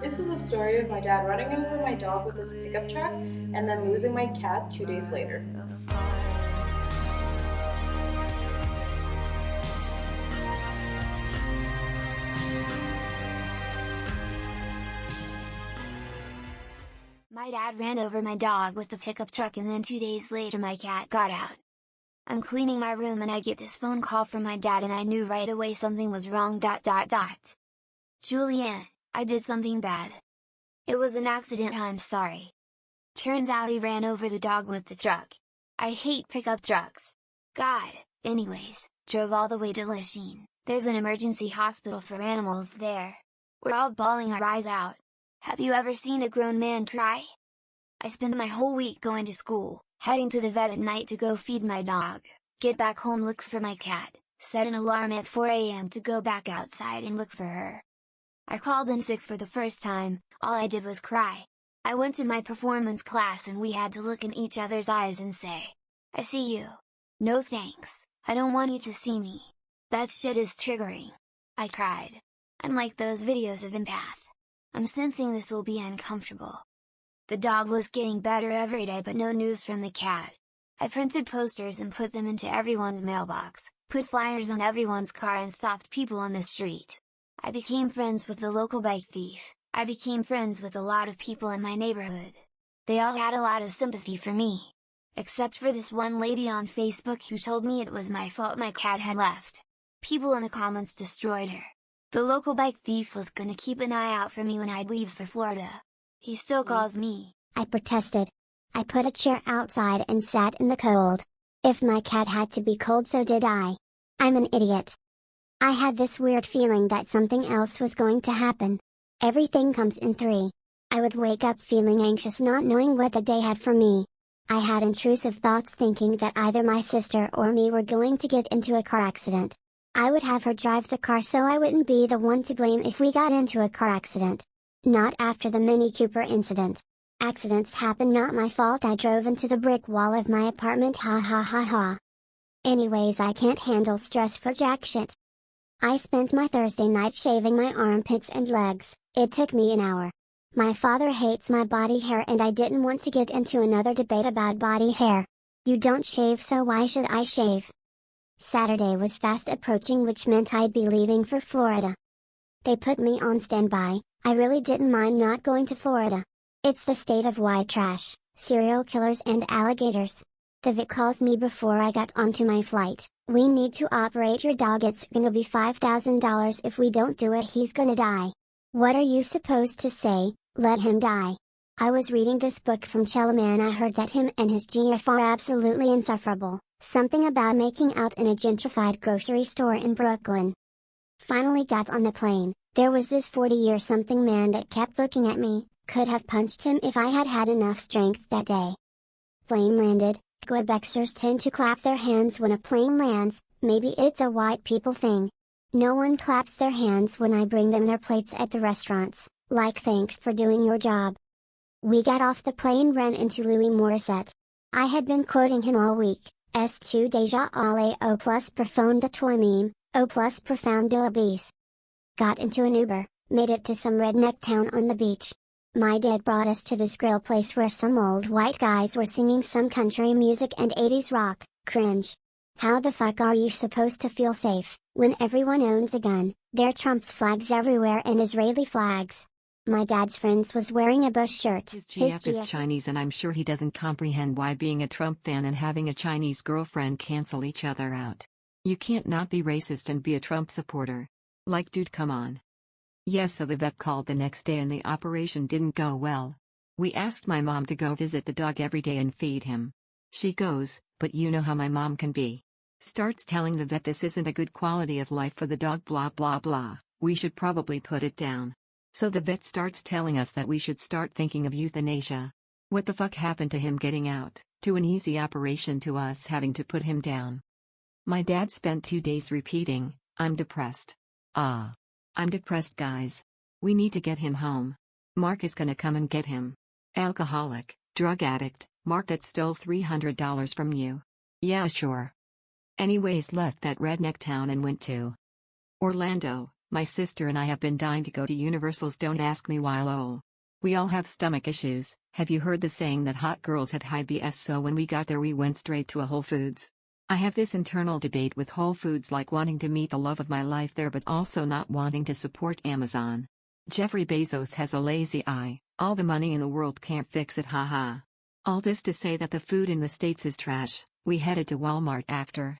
This is a story of my dad running over my dog with his pickup truck and then losing my cat 2 days later. My dad ran over my dog with the pickup truck and then 2 days later my cat got out. I'm cleaning my room and I get this phone call from my dad and I knew right away something was wrong. Julianne, I did something bad. It was an accident, I'm sorry. Turns out he ran over the dog with the truck. I hate pickup trucks. God, anyways, drove all the way to Lachine. There's an emergency hospital for animals there. We're all bawling our eyes out. Have you ever seen a grown man cry? I spend my whole week going to school, heading to the vet at night to go feed my dog, get back home, look for my cat, set an alarm at 4 a.m. to go back outside and look for her. I called in sick for the first time, all I did was cry. I went to my performance class and we had to look in each other's eyes and say, "I see you." "No thanks, I don't want you to see me." "That shit is triggering." I cried. I'm like those videos of Empath. I'm sensing this will be uncomfortable. The dog was getting better every day but no news from the cat. I printed posters and put them into everyone's mailbox, put flyers on everyone's car and stopped people on the street. I became friends with the local bike thief. I became friends with a lot of people in my neighborhood. They all had a lot of sympathy for me. Except for this one lady on Facebook who told me it was my fault my cat had left. People in the comments destroyed her. The local bike thief was gonna keep an eye out for me when I'd leave for Florida. He still calls me. I protested. I put a chair outside and sat in the cold. If my cat had to be cold, so did I. I'm an idiot. I had this weird feeling that something else was going to happen. Everything comes in three. I would wake up feeling anxious, not knowing what the day had for me. I had intrusive thoughts thinking that either my sister or me were going to get into a car accident. I would have her drive the car so I wouldn't be the one to blame if we got into a car accident. Not after the Mini Cooper incident. Accidents happen, not my fault. I drove into the brick wall of my apartment, ha ha ha ha. Anyways, I can't handle stress for jack shit. I spent my Thursday night shaving my armpits and legs. It took me an hour. My father hates my body hair and I didn't want to get into another debate about body hair. You don't shave, so why should I shave? Saturday was fast approaching, which meant I'd be leaving for Florida. They put me on standby. I really didn't mind not going to Florida. It's the state of white trash, serial killers and alligators. The vet calls me before I got onto my flight. "We need to operate your dog. It's gonna be $5,000 if we don't do it. He's gonna die." What are you supposed to say? Let him die. I was reading this book from Chellaman. I heard that him and his GF are absolutely insufferable. Something about making out in a gentrified grocery store in Brooklyn. Finally got on the plane. There was this 40-year-something man that kept looking at me. Could have punched him if I had had enough strength that day. Plane landed. Quebecers tend to clap their hands when a plane lands. Maybe it's a white people thing. No one claps their hands when I bring them their plates at the restaurants, like thanks for doing your job. We got off the plane, ran into Louis Morissette. I had been quoting him all week. Tu déjà allé au plus profond de toi-même, au plus profond de l'abysse. Got into an Uber, made it to some redneck town on the beach. My dad brought us to this grill place where some old white guys were singing some country music and 80s rock. Cringe. How the fuck are you supposed to feel safe, when everyone owns a gun? There are Trump's flags everywhere and Israeli flags. My dad's friends was wearing a Bush shirt. His GF is Chinese and I'm sure he doesn't comprehend why being a Trump fan and having a Chinese girlfriend cancel each other out. You can't not be racist and be a Trump supporter. Like, dude, come on. Yes, so the vet called the next day and the operation didn't go well. We asked my mom to go visit the dog every day and feed him. She goes, "But you know how my mom can be." Starts telling the vet this isn't a good quality of life for the dog, blah blah blah, we should probably put it down. So the vet starts telling us that we should start thinking of euthanasia. What the fuck happened to him getting out, to an easy operation to us having to put him down? My dad spent 2 days repeating, "I'm depressed. I'm depressed, guys. We need to get him home. Mark is gonna come and get him. Alcoholic, drug addict, Mark that stole $300 from you." "Yeah, sure." Anyways, left that redneck town and went to Orlando, My sister and I have been dying to go to Universal's. Don't ask me why lol. We all have stomach issues. Have you heard the saying that hot girls have high BS? So when we got there we went straight to a Whole Foods. I have this internal debate with Whole Foods, like wanting to meet the love of my life there but also not wanting to support Amazon. Jeffrey Bezos has a lazy eye. All the money in the world can't fix it, haha. All this to say that the food in the States is trash. We headed to Walmart after.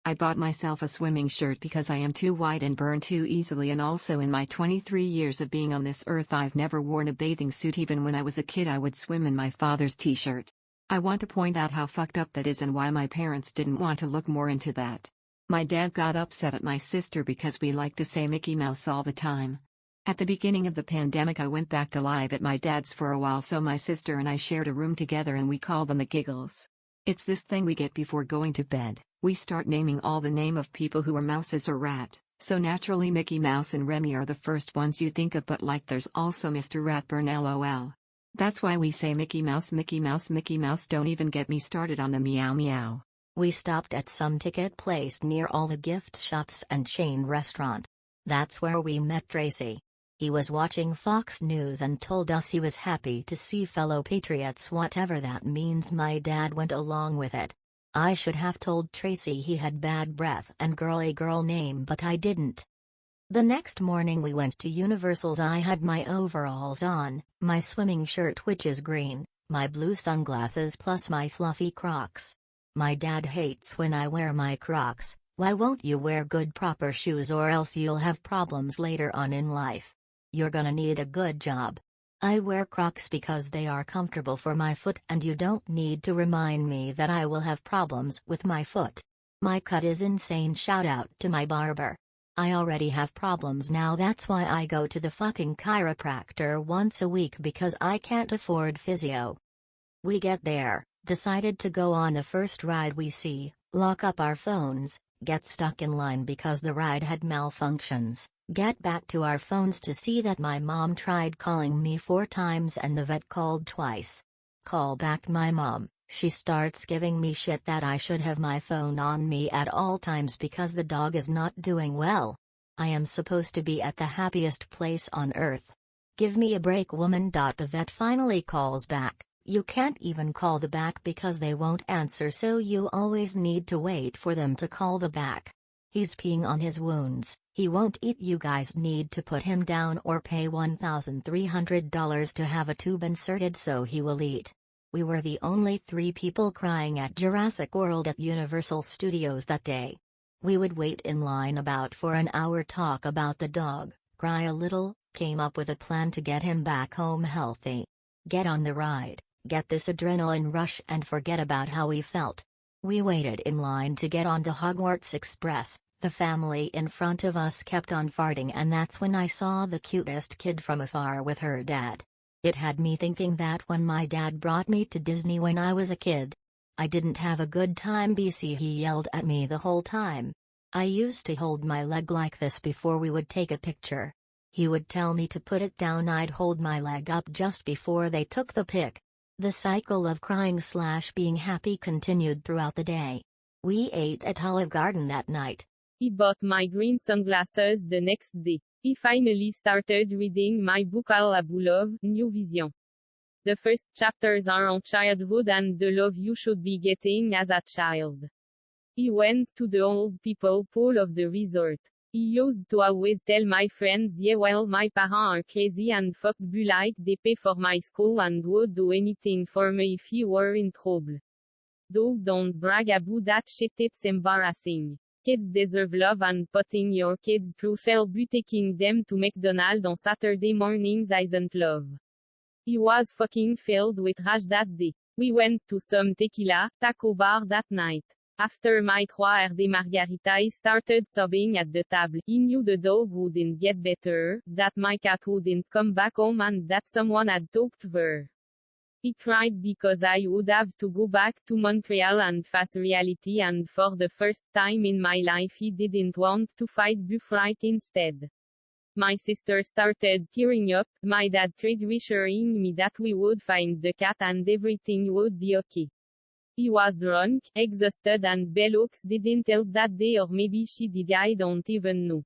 I bought myself a swimming shirt because I am too white and burn too easily, and also in my 23 years of being on this earth I've never worn a bathing suit. Even when I was a kid I would swim in my father's t-shirt. I want to point out how fucked up that is and why my parents didn't want to look more into that. My dad got upset at my sister because we like to say Mickey Mouse all the time. At the beginning of the pandemic I went back to live at my dad's for a while, so my sister and I shared a room together and we call them the giggles. It's this thing we get before going to bed. We start naming all the name of people who are mouses or rat, so naturally Mickey Mouse and Remy are the first ones you think of, but like there's also Mr. Ratburn lol. That's why we say Mickey Mouse, Mickey Mouse, Mickey Mouse. Don't even get me started on the meow meow. We stopped at some ticket place near all the gift shops and chain restaurant. That's where we met Tracy. He was watching Fox News and told us he was happy to see fellow patriots, whatever that means. My dad went along with it. I should have told Tracy he had bad breath and a girl name, but I didn't. The next morning we went to Universal's. I had my overalls on, my swimming shirt which is green, my blue sunglasses plus my fluffy Crocs. My dad hates when I wear my Crocs. Why won't you wear good proper shoes, or else you'll have problems later on in life? You're gonna need a good job. I wear Crocs because they are comfortable for my foot, and you don't need to remind me that I will have problems with my foot. My cut is insane. Shout out to my barber. I already have problems now, that's why I go to the fucking chiropractor once a week because I can't afford physio. We get there, decided to go on the first ride we see, lock up our phones, get stuck in line because the ride had malfunctions. Get back to our phones to see that my mom tried calling me 4 times and the vet called twice. Call back my mom, she starts giving me shit that I should have my phone on me at all times because the dog is not doing well. I am supposed to be at the happiest place on earth. Give me a break, woman. The vet finally calls back. You can't even call the back because they won't answer, so you always need to wait for them to call the back. He's peeing on his wounds, he won't eat. You guys need to put him down or pay $1,300 to have a tube inserted so he will eat. We were the only 3 people crying at Jurassic World at Universal Studios that day. We would wait in line about for an hour, talk about the dog, cry a little, came up with a plan to get him back home healthy. Get on the ride, get this adrenaline rush and forget about how we felt. We waited in line to get on the Hogwarts Express. The family in front of us kept on farting, and that's when I saw the cutest kid from afar with her dad. It had me thinking that when my dad brought me to Disney when I was a kid, I didn't have a good time. BC, he yelled at me the whole time. I used to hold my leg like this before we would take a picture. He would tell me to put it down, I'd hold my leg up just before they took the pic. The cycle of crying/being happy continued throughout the day. We ate at Olive Garden that night. I bought my green sunglasses the next day. I finally started reading my book Al Abulov, New Vision. The first chapters are on childhood and the love you should be getting as a child. I went to the old people pool of the resort. I used to always tell my friends, yeah well, my parents are crazy and fucked bu, like they pay for my school and would do anything for me if you were in trouble. Though don't brag about that shit, it's embarrassing. Kids deserve love, and putting your kids through hell by taking them to McDonald's on Saturday mornings isn't love. I was fucking filled with rage that day. We went to some tequila, taco bar that night. After my 3rd margarita I started sobbing at the table. I knew the dog wouldn't get better, that my cat wouldn't come back home, and that someone had talked to her. I cried because I would have to go back to Montreal and face reality, and for the first time in my life I didn't want to fight Buffright instead. My sister started tearing up, my dad tried reassuring me that we would find the cat and everything would be okay. I was drunk, exhausted, and Bellux didn't help that day, or maybe she did, I don't even know.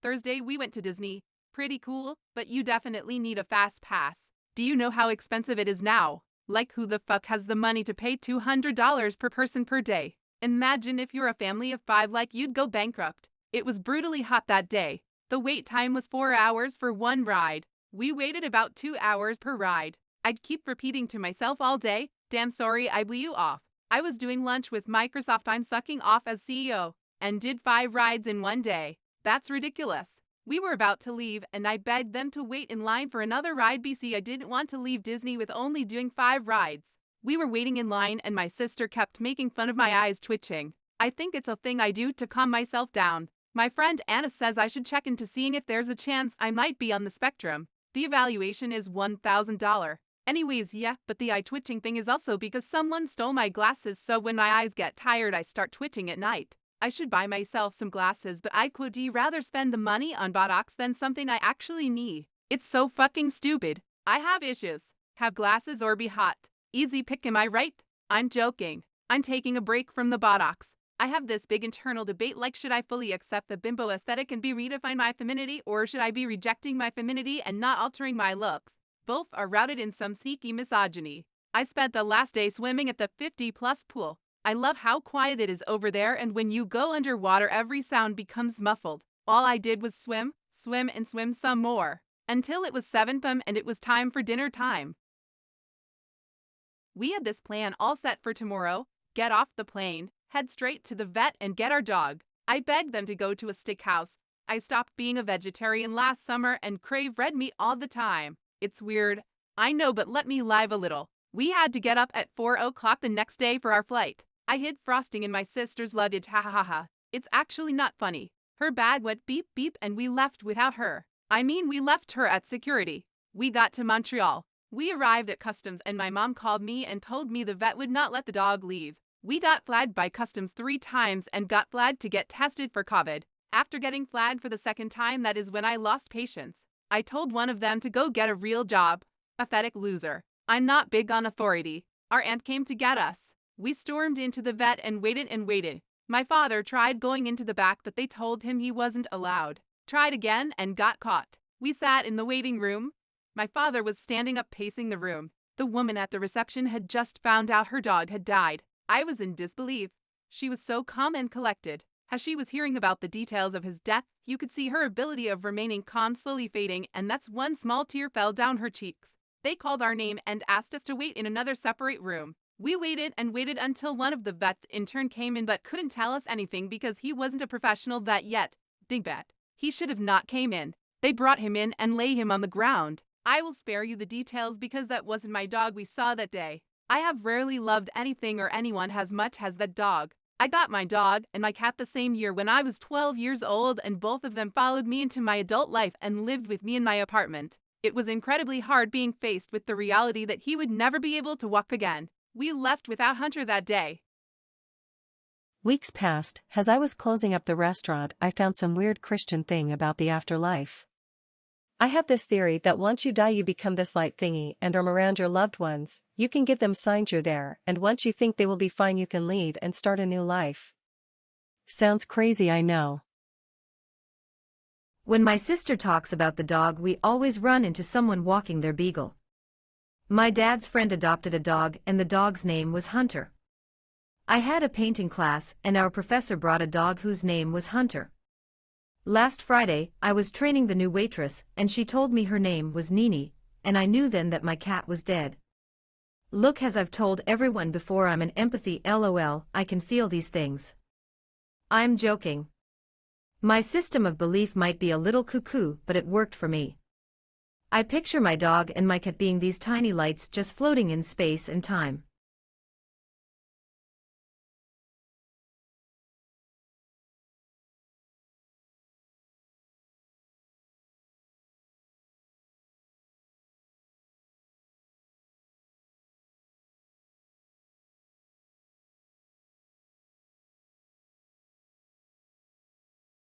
Thursday we went to Disney. Pretty cool, but you definitely need a fast pass. Do you know how expensive it is now? Like who the fuck has the money to pay $200 per person per day? Imagine if you're a family of 5 like you'd go bankrupt. It was brutally hot that day. The wait time was 4 hours for one ride. We waited about 2 hours per ride. I'd keep repeating to myself all day, damn sorry I blew you off. I was doing lunch with Microsoft. I'm sucking off as CEO and did 5 rides in one day. That's ridiculous. We were about to leave and I begged them to wait in line for another ride because I didn't want to leave Disney with only doing 5 rides. We were waiting in line and my sister kept making fun of my eyes twitching. I think it's a thing I do to calm myself down. My friend Anna says I should check into seeing if there's a chance I might be on the spectrum. The evaluation is $1,000. Anyways, yeah, but the eye twitching thing is also because someone stole my glasses, so when my eyes get tired I start twitching at night. I should buy myself some glasses, but I could rather spend the money on Botox than something I actually need. It's so fucking stupid. I have issues. Have glasses or be hot. Easy pick, am I right? I'm joking. I'm taking a break from the Botox. I have this big internal debate, like should I fully accept the bimbo aesthetic and be redefine my femininity, or should I be rejecting my femininity and not altering my looks? Both are rooted in some sneaky misogyny. I spent the last day swimming at the 50+ pool. I love how quiet it is over there, and when you go underwater every sound becomes muffled. All I did was swim, swim and swim some more, until it was 7 p.m. and it was time for dinner time. We had this plan all set for tomorrow: get off the plane, head straight to the vet and get our dog. I begged them to go to a steakhouse. I stopped being a vegetarian last summer and crave red meat all the time. It's weird, I know, but let me lie a little. We had to get up at 4 o'clock the next day for our flight. I hid frosting in my sister's luggage, ha ha ha ha. It's actually not funny. Her bag went beep beep and we left without her. I mean, we left her at security. We got to Montreal. We arrived at customs and my mom called me and told me the vet would not let the dog leave. We got flagged by customs 3 times and got flagged to get tested for COVID. After getting flagged for the 2nd time, that is when I lost patience. I told one of them to go get a real job. Pathetic loser. I'm not big on authority. Our aunt came to get us. We stormed into the vet and waited and waited. My father tried going into the back, but they told him he wasn't allowed. Tried again and got caught. We sat in the waiting room. My father was standing up pacing the room. The woman at the reception had just found out her dog had died. I was in disbelief. She was so calm and collected. As she was hearing about the details of his death, you could see her ability of remaining calm slowly fading, and that's one small tear fell down her cheeks. They called our name and asked us to wait in another separate room. We waited and waited until one of the vet's intern came in but couldn't tell us anything because he wasn't a professional vet yet. Dingbat. He should have not came in. They brought him in and lay him on the ground. I will spare you the details because that wasn't my dog we saw that day. I have rarely loved anything or anyone as much as that dog. I got my dog and my cat the same year when I was 12 years old, and both of them followed me into my adult life and lived with me in my apartment. It was incredibly hard being faced with the reality that he would never be able to walk again. We left without Hunter that day. Weeks passed. As I was closing up the restaurant, I found some weird Christian thing about the afterlife. I have this theory that once you die you become this light thingy and are around your loved ones. You can give them signs you're there, and once you think they will be fine you can leave and start a new life. Sounds crazy, I know. When my sister talks about the dog, we always run into someone walking their beagle. My dad's friend adopted a dog and the dog's name was Hunter. I had a painting class and our professor brought a dog whose name was Hunter. Last Friday, I was training the new waitress and she told me her name was Nini, and I knew then that my cat was dead. Look, as I've told everyone before, I'm an empathy LOL, I can feel these things. I'm joking. My system of belief might be a little cuckoo, but it worked for me. I picture my dog and my cat being these tiny lights just floating in space and time.